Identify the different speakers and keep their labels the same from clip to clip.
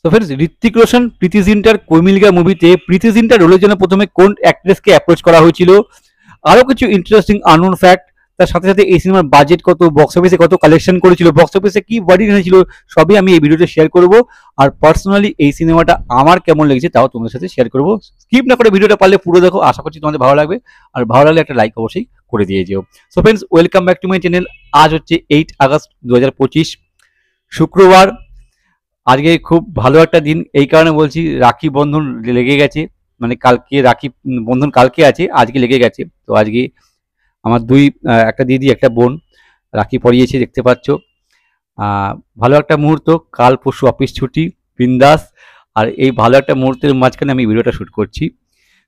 Speaker 1: তো फ्रेंड्स ঋত্বিক রোশন প্রীতি জিন্টার কোই মিল গয়া মুভিতে প্রীতি জিন্টার রোলের জন্য প্রথমে কোন অ্যাক্ট্রেসকে অ্যাপ্রোচ করা হয়েছিল, আরও কিছু ইন্টারেস্টিং আননোন ফ্যাক্ট, তার সাথে সাথে এই সিনেমার বাজেট কত, বক্স অফিসে কত কালেকশন করেছিল, বক্স অফিসে কি বডি এনেছিল, সবই আমি এই ভিডিওতে শেয়ার করব। আর পার্সোনালি এই সিনেমাটা আমার কেমন লেগেছে তাও তোমাদের সাথে শেয়ার করব। স্কিপ না করে ভিডিওটা পারলে পুরো দেখো, আশা করছি তোমাদের ভালো লাগবে। আর ভালো লাগলে একটা লাইক অবশ্যই করে দিয়ে যেও। So friends, welcome back to my channel. আজ হচ্ছে 8 আগস্ট 2025, শুক্রবার। আজকে খুব ভালো একটা দিন, এই কারণে বলছি রাখি বন্ধন লেগে গেছে, মানে কালকে রাখি বন্ধন কালকে আছে, আজকে লেগে গেছে। তো আজকে আমার একটা দিদি একটা বোন রাখি পরিয়েছে, দেখতে পাচ্ছ। ভালো একটা মুহূর্ত, কাল পরশু অফিস ছুটি, বিন্দাস। আর এই ভালো একটা মুহূর্তের মাঝখানে আমি ভিডিওটা শ্যুট করছি।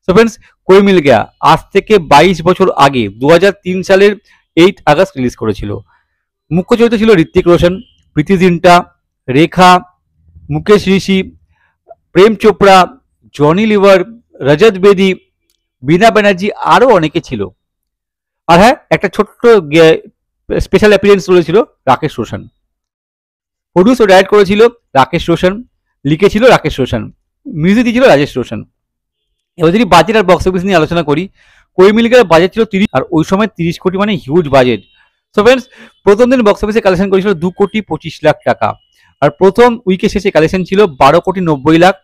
Speaker 1: সো ফ্রেন্ডস, কোই মিল গয়া আজ থেকে 22 বছর আগে 2003 সালের 8 আগস্ট রিলিজ করেছিল। মুখ্য চরিত্র ছিল ঋত্বিক রোশন, প্রীতি জিন্টা, রেখা, মুকেশ ঋষি, প্রেম চোপড়া, জনি লিভার, রজত বেদি, বীণা ব্যানার্জি, আরও অনেকে ছিল। আর হ্যাঁ, একটা ছোট্ট স্পেশাল অ্যাপিয়ারেন্স রয়েছিল রাকেশ রোশন। প্রডিউস ও ডাইরেক্ট করেছিল রাকেশ রোশন, লিখেছিল রাকেশ রোশন, মিউজিক দিয়েছিল রাজেশ রোশন। এবার যদি বাজেট আর বক্স অফিস নিয়ে আলোচনা করি, কোই মিল গয়ার বাজেট ছিল 30, আর ওই সময় 30 কোটি মানে হিউজ বাজেট। সো ফ্রেন্ডস, প্রথম দিন বক্স অফিসে কালেকশন করেছিল 2,25,00,000 টাকা, আর প্রথম উইকে শেষে কালেকশন ছিল 12,90,00,000।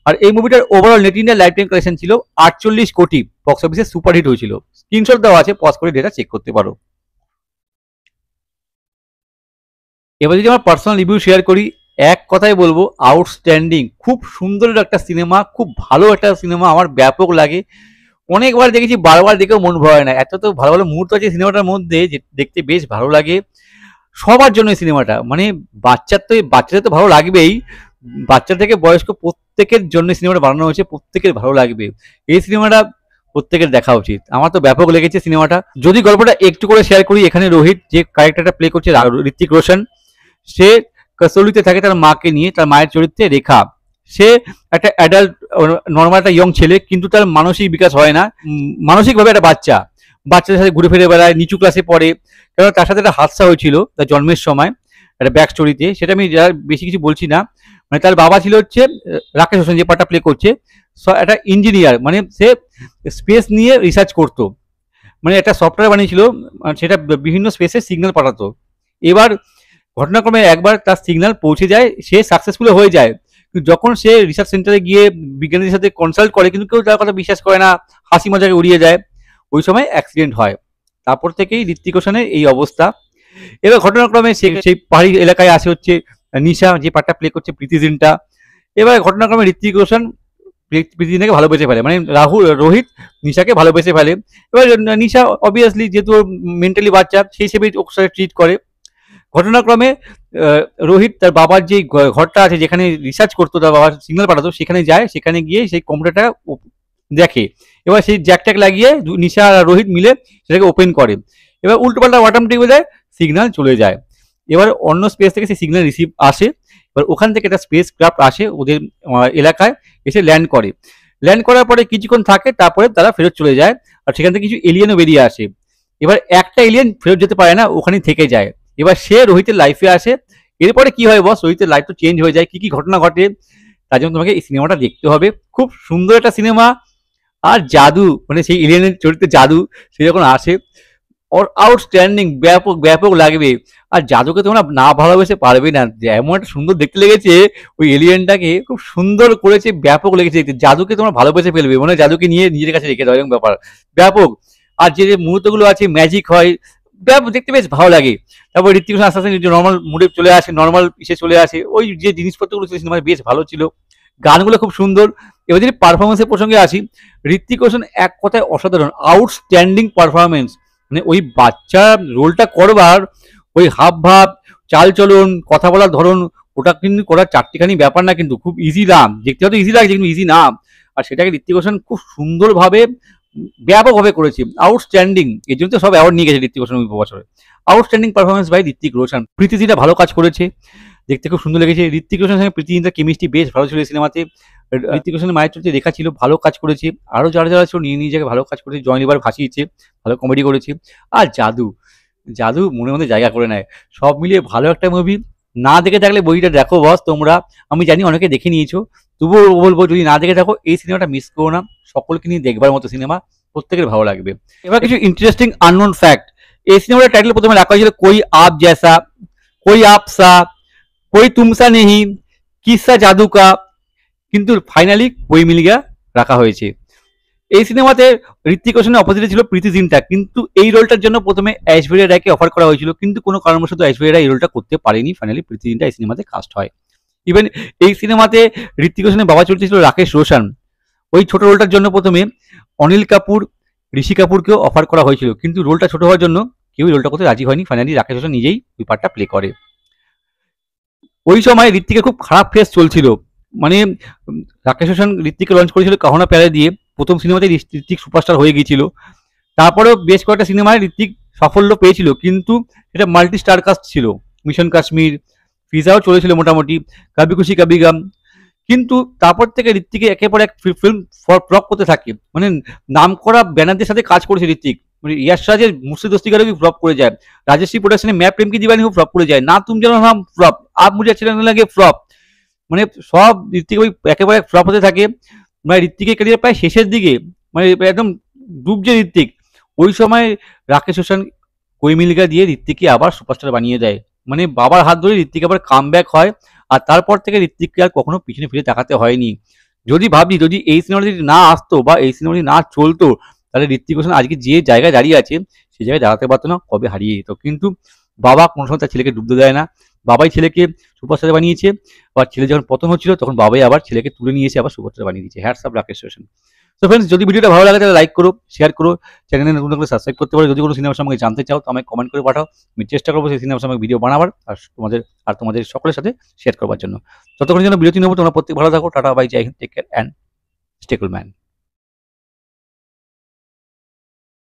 Speaker 1: আর এই মুভিটার overall net India life time collection ছিল 48 কোটি, বক্স অফিসে সুপারহিট হয়েছিল। স্ক্রিনশট দেওয়া আছে, পজ করে ডেটা চেক করতে পারো। এবার যদি আমার পার্সোনাল রিভিউ শেয়ার করি, এক কথাই বলবো আউটস্ট্যান্ডিং। খুব সুন্দর একটা সিনেমা, খুব ভালো একটা সিনেমা, আমার ব্যাপক লাগে। অনেকবার দেখেছি, বারবার দেখেও মন ভরে না। এত তো ভালো ভালো মুহূর্ত আছে সিনেমাটার মধ্যে যে দেখতে বেশ ভালো লাগে। সবার জন্য এই সিনেমাটা, মানে বাচ্চাদের তো ভালো লাগবেই, বাচ্চা থেকে বয়স্ক প্রত্যেকের জন্য সিনেমাটা বানানো হয়েছে, প্রত্যেকের ভালো লাগবে। এই সিনেমাটা প্রত্যেকের দেখা উচিত। আমার তো ব্যাপক লেগেছে সিনেমাটা। যদি গল্পটা একটু করে শেয়ার করি, এখানে রোহিত যে ক্যারেক্টারটা প্লে করছে ঋত্বিক রোশন, সে কসৌলিতে থাকে তার মাকে নিয়ে। তার মায়ের চরিত্রে রেখা, সে একটা অ্যাডাল্ট নর্মাল একটা ইয়ং ছেলে, কিন্তু তার মানসিক বিকাশ হয় না। মানসিকভাবে একটা বাচ্চাদের সাথে ঘুরে ফিরে বেড়ায়, নিচু ক্লাসে পড়ে। কারণ তার সাথে একটা হাদসা হয়েছিল তার জন্মের সময়, একটা ব্যাক স্টোরিতে, সেটা আমি বেশি কিছু বলছি না। মানে তার বাবা ছিল হচ্ছে রাকেশ রোশন, যে পার্টটা প্লে করছে, একটা ইঞ্জিনিয়ার, মানে সে স্পেস নিয়ে রিসার্চ করতো, মানে একটা সফটওয়্যার বানিয়েছিল, সেটা বিভিন্ন স্পেসে সিগন্যাল পাঠাতো। এবার ঘটনাক্রমে একবার তার সিগন্যাল পৌঁছে যায়, সে সাকসেসফুল হয়ে যায়। কিন্তু যখন সে রিসার্চ সেন্টারে গিয়ে বিজ্ঞানীদের সাথে কনসাল্ট করে, কিন্তু কেউ তার কথা বিশ্বাস করে না, হাসি মজাকে উড়িয়ে যায়। ওই সময় অ্যাক্সিডেন্ট হয়। তারপর থেকেই ঋত্বিক রোশনের এই অবস্থা। এবার ঘটনাক্রমে সেই পাহাড়ি এলাকায় আসে হচ্ছে নিশা, যে পার্টটা প্লে করছে প্রীতি জিন্টা। এবার ঘটনাক্রমে ঋত্বিক রোশন প্রীতি জিন্টাকে ভালোবেসে ফেলে, মানে রোহিত নিশাকে ভালোবেসে ফেলে। এবার নিশা অবভিয়াসলি, যেহেতু মেন্টালি বাচ্চা, সেই হিসেবে ওর সাথে ট্রিট করে। ঘটনাক্রমে রোহিত তার বাবার যে ঘরটা আছে, যেখানে রিসার্চ করতো, তার বাবার সিগন্যাল পাঠাতো, সেখানে যায়। সেখানে গিয়ে সেই কম্পিউটারটা দেখে। এবার সেই জ্যাকট্যাক লাগিয়ে নিশা আর রোহিত মিলে সেটাকে ওপেন করে। এবার উল্টোপাল্টা বাটন টিপে দেয়, সিগন্যাল চলে যায়। এবার অন্য স্পেস থেকে সেই সিগন্যাল রিসিভ আসে। এবার ওখান থেকে একটা স্পেস ক্রাফট আসে ওদের এলাকায়, এসে ল্যান্ড করে। ল্যান্ড করার পরে কিছুক্ষণ থাকে, তারপরে তারা ফেরত চলে যায়। আর সেখান থেকে কিছু এলিয়েনও বেরিয়ে আসে। এবার একটা এলিয়েন ফেরত যেতে পারে না, ওখানেই থেকে যায়। এবার সে রোহিতের লাইফে আসে। এরপরে কি হয় বস, রোহিতের লাইফ তো চেঞ্জ হয়ে যায়, কি কি ঘটনা ঘটে, তার জন্য তোমাকে এই সিনেমাটা দেখতে হবে। খুব সুন্দর একটা সিনেমা। আর জাদু, মানে সেই এলিয়েনের চরিত্রে জাদু, সে যখন আসে, ওর আউটস্ট্যান্ডিং, ব্যাপক ব্যাপক লাগবে। আর জাদুকে তোমরা না ভালোবেসে পারবে না, এমন একটা সুন্দর দেখতে লেগেছে। ওই এলিয়েনটাকে খুব সুন্দর করেছে, ব্যাপক লেগেছে দেখতে। জাদুকে তোমরা ভালোবেসে ফেলবে, মানে জাদুকে নিয়ে নিজের কাছে রেখে দাও, এরকম ব্যাপার ব্যাপক। আর যে যে মুহূর্তগুলো আছে, ম্যাজিক হয়, দেখতে বেশ ভালো লাগে। তারপর ঋত্বিক রোশন আস্তে আস্তে নর্মাল মুডে চলে আসে, নর্মাল ইসে চলে আসে। ওই যে জিনিসপত্রগুলো ছিল সিনেমায় বেশ ভালো ছিল, গানগুলো খুব সুন্দর। এবার যদি পারফরমেন্সের প্রসঙ্গে আসি, ঋত্বিক রোশন এক কথায় অসাধারণ, আউটস্ট্যান্ডিং পারফরমেন্স। মানে ওই বাচ্চা রোলটা করবার ওই হাব ভাব, চালচলন, কথা বলার ধরন, ওটা কিন্তু করার চারটিখানি ব্যাপার না, কিন্তু খুব ইজি না। দেখতে হয়তো ইজি লাগছে, কিন্তু ইজি না। আর সেটাকে ঋত্বিক রোশন খুব সুন্দরভাবে ব্যাপকভাবে করেছে, আউটস্ট্যান্ডিং। এই জন্য তো সব অ্যাওয়ার্ড নিয়ে গেছে ঋত্বিক রোশন বছরে। Outstanding performance by Hrithik Roshan. Preity Zinta ভালো কাজ করেছে, দেখতে খুব সুন্দর লেগেছে। ঋত্বিক রোশনের সঙ্গে প্রীতি জিন্টার কেমিস্ট্রি বেশ ভালো ছিল এই সিনেমাতে। ঋত্বিক রোশনের মায়ের চরিত্রে রেখা ছিল, ভালো কাজ করেছে। আরও যারা যারা ছিল নিয়ে নিয়ে জায়গায় ভালো কাজ করেছে। জয়নি লিভার ভাসিয়েছে, ভালো কমেডি করেছে। আর জাদু, জাদু মনের মধ্যে জায়গা করে নেয়। সব মিলিয়ে ভালো একটা মুভি। না দেখে থাকলে বইটা দেখো বস তোমরা, আমি জানি অনেকে দেখে নিয়েছো, তবুও বলবো যদি না দেখে থাকো এই সিনেমাটা মিস করো না, সকলকে নিয়ে দেখবার মতো সিনেমা, প্রত্যেকের ভালো লাগবে। এবার কিছু ইন্টারেস্টিং আননোন ফ্যাক্ট। এই সিনেমাটার টাইটেল প্রথমে রাখা হয়েছিল কোই আপ জैसा, কোই আপ সা, কোই তুমসা নেহি, কিসা জাদু কা, কিন্তু ফাইনালি কোই মিল গয়া রাখা হয়েছে। এই সিনেমাতে ঋত্বিক রোশনের অপোজিটে ছিল প্রীতি জিন্টা, কিন্তু এই রোলটার জন্য প্রথমে ঐশ্বরিয়া রায়কে অফার করা হয়েছিল, কিন্তু কোনো কারণবশত ঐশ্বরিয়া রায় এই রোলটা করতে পারেনি, ফাইনালি প্রীতি জিন্টা এই সিনেমাতে কাস্ট হয়। ইভেন এই সিনেমাতে ঋত্বিক রোশনের বাবা চরিত্রে ছিল রাকেশ রোশন, ওই ছোট রোলটার জন্য প্রথমে অনিল কাপুর, ঋষি কাপুরকেও অফার করা হয়েছিল, কিন্তু রোলটা ছোট হওয়ার জন্য কেউ রোলটা করতে রাজি হয়নি, ফাইনালি রাকেশ রোশন নিজেই ওই পার্টটা প্লে করে। ওই সময় ঋত্বিকের খুব খারাপ ফেস চলছিল, মানে রাকেশ রোশন ঋত্বিককে লঞ্চ করেছিল কাহনা প্যারে দিয়ে, প্রথম সিনেমাতেই ঋত্বিক সুপারস্টার হয়ে গিয়েছিল, তারপরেও বেশ কয়েকটা সিনেমায় ঋত্বিক সাফল্য পেয়েছিল, কিন্তু এটা মাল্টি স্টার কাস্ট ছিল, মিশন কাশ্মীর, ফিজাও চলেছিল মোটামুটি, কাবি খুশি কাবি গাম, কিন্তু তারপর থেকে ঋত্বিকের একের পর এক ফিল্ম ফ্লপ করতে থাকে, মানে নাম করা ব্যানারদের সাথে কাজ করেছে ঋত্বিক, মানে ইয়াশ রাজের মুর্শি দোস্তিকারও কি ফ্লপ করে যায়, রাজশ্রী প্রোডাকশনে ম্যাপ প্রেম কি দিবানি ফ্লপ করে যায়, না তুমি যেন নাম ফ্লপ, আপ মুঝে अच्छे लगने लगे ফ্লপ, মানে সব ঋত্বিক ওই একেবারে ফ্লপ হতে থাকে। মানে ঋত্বিকের ক্যারিয়ার প্রায় শেষের দিকে, মানে একদম ডুবছে ঋত্বিক, ওই সময় রাকেশ রোশন কোই মিল গয়া দিয়ে ঋত্বিককে আবার সুপারস্টার বানিয়ে দেয়, মানে বাবার হাত ধরে ঋত্বিক আবার কাম হয়, আর তারপর থেকে ঋত্বিককে আর কখনো পিছনে ফিরে তাকাতে হয়নি। যদি ভাবি যদি এই সিনেমাটা যদি না আসতো বা এই সিনেমাটি না চলতো, তাহলে ঋত্বিক রোশন আজকে যে জায়গায় দাঁড়িয়ে আছে সেই জায়গায় দাঁড়াতে পারতো না, কবে হারিয়ে যেত। কিন্তু বাবা কোনো সময় তার ছেলেকে ডুবতে দেয় না, বাবাই ছেলেকে সুপারস্টার বানিয়েছে, আবার ছেলে যখন পতন হচ্ছিল তখন বাবাই আবার ছেলেকে তুলে নিয়ে এসে আবার সুপারস্টার বানিয়ে দিয়েছে। Hats off Rakesh Roshan. তো ফ্রেন্ডস, যদি ভিডিওটা ভালো লাগে তাহলে লাইক করো, শেয়ার করো, চ্যানেলে নতুন করে সাবস্ক্রাইব করতে পারো, যদি কোনো সিনেমার সম্পর্কে জানতে চাও তো আমাকে কমেন্ট করে পাঠাও, আমি চেষ্টা করবো সেই সিনেমার সম্পর্কে ভিডিও বানাবার আর তোমাদের সকলের সাথে শেয়ার করবার জন্য। ততক্ষণের জন্য বিরতি নেবো, তোমরা প্রত্যেক ভালো থাকো, tata bye, Jai Hind, take care and stay cool man.